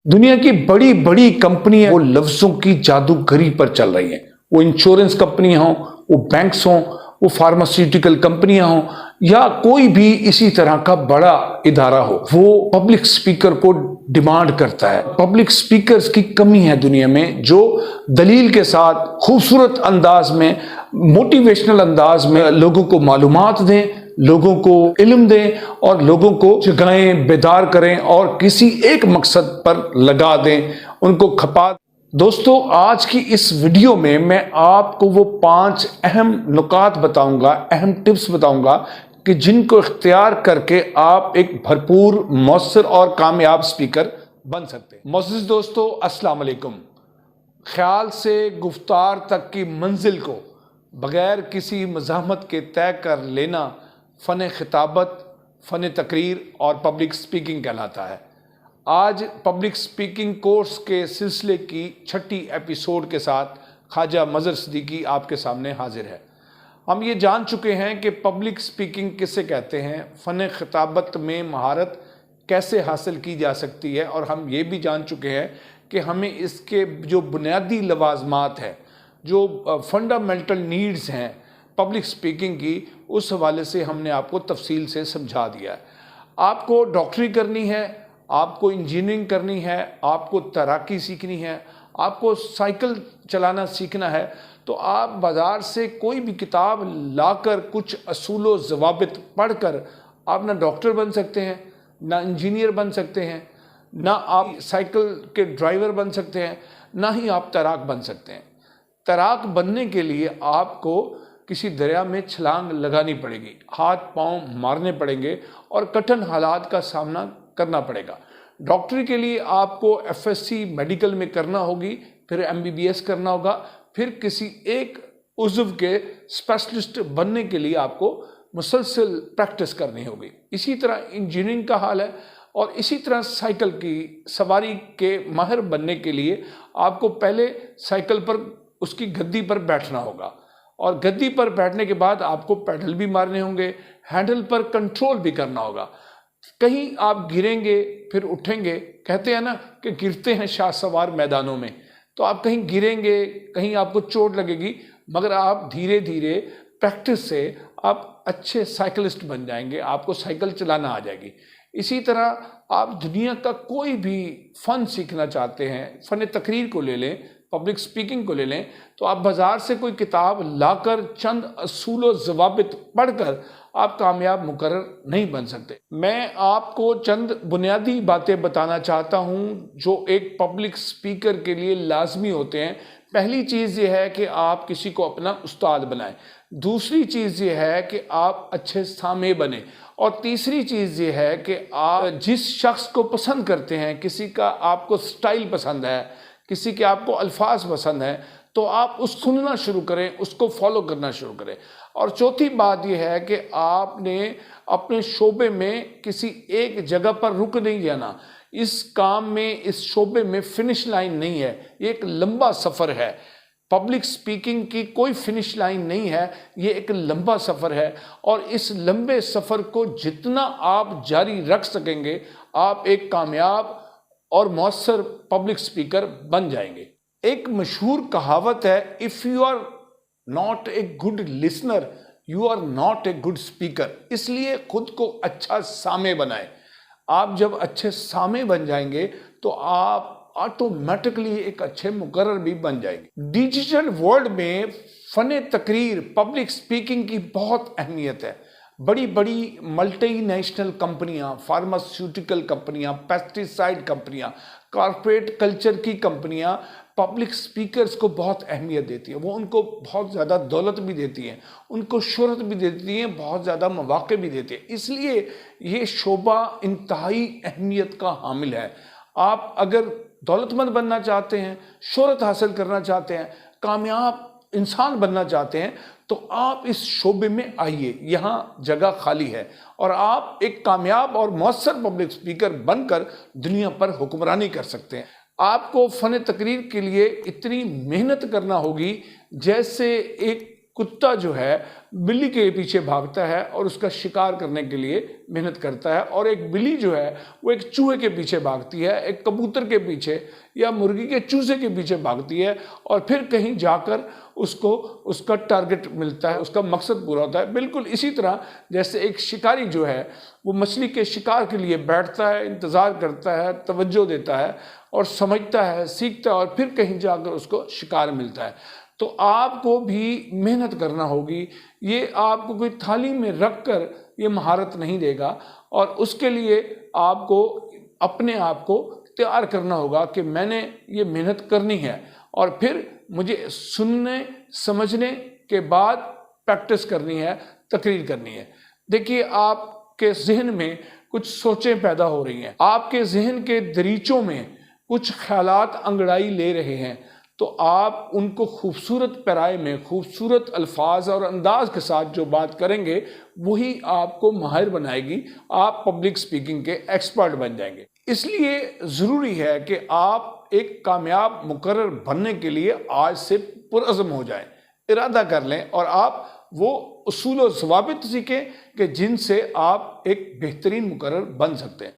दुनिया की बड़ी बड़ी कंपनियां वो लफ्जों की जादूगरी पर चल रही हैं। वो इंश्योरेंस कंपनियां हों, वो बैंक्स हों, वो फार्मास्यूटिकल कंपनियां हों, या कोई भी इसी तरह का बड़ा इदारा हो, वो पब्लिक स्पीकर को डिमांड करता है। पब्लिक स्पीकर्स की कमी है दुनिया में, जो दलील के साथ खूबसूरत अंदाज में, मोटिवेशनल अंदाज में लोगों को मालूमात दें, लोगों को इल्म दें और लोगों को जगाएं, बेदार करें और किसी एक मकसद पर लगा दें, उनको खपा। दोस्तों, आज की इस वीडियो में मैं आपको वो 5 अहम नुकात बताऊंगा, अहम टिप्स बताऊंगा कि जिनको इख्तियार करके आप एक भरपूर, मौसर और कामयाब स्पीकर बन सकते हैं। मोअज़्ज़िज़ दोस्तों, अस्सलाम वालेकुम। ख्याल से गुफ्तार तक की मंजिल को बगैर किसी मज़ाहमत के तय कर लेना फ़न खिताबत, फ़न तकरीर और पब्लिक स्पीकिंग कहलाता है। आज पब्लिक स्पीकिंग कोर्स के सिलसिले की 6ठी एपिसोड के साथ ख्वाजा मज़हर सिद्दीकी आपके सामने हाजिर है। हम ये जान चुके हैं कि पब्लिक स्पीकिंग किसे कहते हैं, फ़न खिताबत में महारत कैसे हासिल की जा सकती है, और हम ये भी जान चुके हैं कि हमें इसके जो बुनियादी लवाजमात हैं, जो फंडामेंटल नीड्स हैं पब्लिक स्पीकिंग की, उस हवाले से हमने आपको तफसील से समझा दिया है। आपको डॉक्टरी करनी है, आपको इंजीनियरिंग करनी है, आपको तैराकी सीखनी है, आपको साइकिल चलाना सीखना है, तो आप बाज़ार से कोई भी किताब लाकर कुछ असूल व ज़वाबित पढ़कर आप ना डॉक्टर बन सकते हैं, ना इंजीनियर बन सकते हैं, ना आप साइकिल के ड्राइवर बन सकते हैं, ना ही आप तैराक बन सकते हैं। तैराक बनने के लिए आपको किसी दरिया में छलांग लगानी पड़ेगी, हाथ पांव मारने पड़ेंगे और कठिन हालात का सामना करना पड़ेगा। डॉक्टरी के लिए आपको एफएससी मेडिकल में करना होगी, फिर एमबीबीएस करना होगा, फिर किसी एक उज़्व के स्पेशलिस्ट बनने के लिए आपको मुसलसल प्रैक्टिस करनी होगी। इसी तरह इंजीनियरिंग का हाल है, और इसी तरह साइकिल की सवारी के माहिर बनने के लिए आपको पहले साइकिल पर, उसकी गद्दी पर बैठना होगा, और गद्दी पर बैठने के बाद आपको पैडल भी मारने होंगे, हैंडल पर कंट्रोल भी करना होगा। कहीं आप गिरेंगे फिर उठेंगे, कहते हैं ना कि गिरते हैं शाह सवार मैदानों में, तो आप कहीं गिरेंगे, कहीं आपको चोट लगेगी, मगर आप धीरे धीरे प्रैक्टिस से आप अच्छे साइकिलिस्ट बन जाएंगे, आपको साइकिल चलाना आ जाएगी। इसी तरह आप दुनिया का कोई भी फ़न सीखना चाहते हैं, फ़न तकरीर को ले लें, पब्लिक स्पीकिंग को ले लें, तो आप बाज़ार से कोई किताब लाकर चंद असूल व ज़वाबित पढ़कर आप कामयाब मुकर्रर नहीं बन सकते। मैं आपको चंद बुनियादी बातें बताना चाहता हूं जो एक पब्लिक स्पीकर के लिए लाजमी होते हैं। पहली चीज़ ये है कि आप किसी को अपना उस्ताद बनाएं। दूसरी चीज़ ये है कि आप अच्छे सामे बने, और तीसरी चीज़ ये है कि आप जिस शख्स को पसंद करते हैं, किसी का आपको स्टाइल पसंद है, किसी के आपको अल्फाज पसंद हैं, तो आप उस सुनना शुरू करें, उसको फॉलो करना शुरू करें। और चौथी बात यह है कि आपने अपने शोबे में किसी एक जगह पर रुक नहीं जाना। इस काम में, इस शोबे में फिनिश लाइन नहीं है, ये एक लंबा सफ़र है। पब्लिक स्पीकिंग की कोई फिनिश लाइन नहीं है, ये एक लंबा सफ़र है, और इस लंबे सफ़र को जितना आप जारी रख सकेंगे, आप एक कामयाब और मौसर पब्लिक स्पीकर बन जाएंगे। एक मशहूर कहावत है, if you are not a good listener you are not a good speaker. इसलिए खुद को अच्छा सामे बनाए। आप जब अच्छे सामे बन जाएंगे तो आप ऑटोमेटिकली एक अच्छे मुकर्रर भी बन जाएंगे। डिजिटल वर्ल्ड में फ़न तकरीर, पब्लिक स्पीकिंग की बहुत अहमियत है। बड़ी बड़ी मल्टीनेशनल कंपनियां, फार्मास्यूटिकल कंपनियां, पेस्टिसाइड कंपनियां, कॉरपोरेट कल्चर की कंपनियां पब्लिक स्पीकर्स को बहुत अहमियत देती है। वो उनको बहुत ज़्यादा दौलत भी देती हैं, उनको शोहरत भी देती हैं, बहुत ज़्यादा मौक़े भी देती हैं। इसलिए ये शोबा इंतहाई अहमियत का हामिल है। आप अगर दौलतमंद बनना चाहते हैं, शोहरत हासिल करना चाहते हैं, कामयाब इंसान बनना चाहते हैं, तो आप इस शोबे में आइए, यहाँ जगह खाली है, और आप एक कामयाब और मौसर पब्लिक स्पीकर बनकर दुनिया पर हुक्मरानी कर सकते हैं। आपको फ़न तकरीर के लिए इतनी मेहनत करना होगी जैसे एक कुत्ता जो है बिल्ली के पीछे भागता है और उसका शिकार करने के लिए मेहनत करता है, और एक बिल्ली जो है वो एक चूहे के पीछे भागती है, एक कबूतर के पीछे या मुर्गी के चूजे के पीछे भागती है, और फिर कहीं जाकर उसको उसका टारगेट मिलता है, उसका मकसद पूरा होता है। बिल्कुल इसी तरह जैसे एक शिकारी जो है वो मछली के शिकार के लिए बैठता है, इंतज़ार करता है, तवज्जो देता है और समझता है, सीखता है, और फिर कहीं जाकर उसको शिकार मिलता है। तो आपको भी मेहनत करना होगी। ये आपको कोई थाली में रख कर ये महारत नहीं देगा, और उसके लिए आपको अपने आप को तैयार करना होगा कि मैंने ये मेहनत करनी है, और फिर मुझे सुनने समझने के बाद प्रैक्टिस करनी है, तकरीर करनी है। देखिए, आपके जहन में कुछ सोचें पैदा हो रही हैं, आपके जहन के दरीचों में कुछ ख्यालात अंगड़ाई ले रहे हैं, तो आप उनको खूबसूरत पैराए में खूबसूरत अल्फाज और अंदाज के साथ जो बात करेंगे वही आपको माहिर बनाएगी, आप पब्लिक स्पीकिंग के एक्सपर्ट बन जाएंगे। इसलिए ज़रूरी है कि आप एक कामयाब मुकर्रर बनने के लिए आज से पुरअज़्म हो जाएं, इरादा कर लें, और आप वो उसूल और ज़वाबित सीखें कि जिनसे आप एक बेहतरीन मुकर्रर बन सकते हैं।